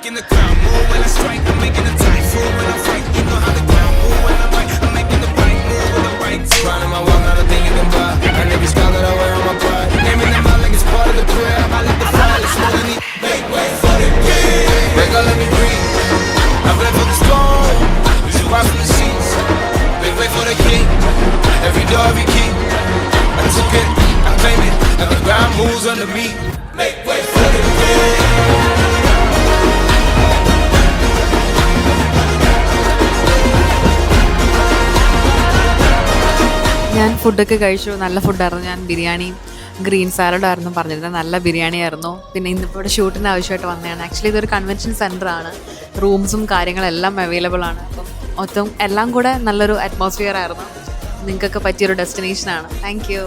making the ground move when I strike. I'm making a typhoon when I fight. You know how the ground move when I write. I'm making the right move with the right too. Round in my walk, not a thing you can buy. And every scar that I wear on my pride. Naming them out like it's part of the prayer. I let the fire, it's more than it. Make way for the king. Make God let me breathe. I'm ready for the storm. Just watch from the sheets. Make way for the king. Every door, every key. I took it, I claim it. And the ground moves under me. Make way for the king. ഞാൻ ഫുഡൊക്കെ കഴിച്ചു. നല്ല ഫുഡായിരുന്നു. ഞാൻ ബിരിയാണിയും green സാലഡായിരുന്നു പറഞ്ഞിരുന്നത്. നല്ല ബിരിയാണി ആയിരുന്നു. പിന്നെ ഇന്നിപ്പോൾ ഇവിടെ ഷൂട്ടിന് ആവശ്യമായിട്ട് വന്നതാണ്. ആക്ച്വലി ഇതൊരു കൺവെൻഷൻ സെൻറ്ററാണ്. റൂംസും കാര്യങ്ങളെല്ലാം അവൈലബിൾ ആണ്. അപ്പം മൊത്തം എല്ലാം കൂടെ നല്ലൊരു അറ്റ്മോസ്ഫിയർ ആയിരുന്നു. നിങ്ങൾക്കൊക്കെ പറ്റിയൊരു ഡെസ്റ്റിനേഷനാണ്. Thank you.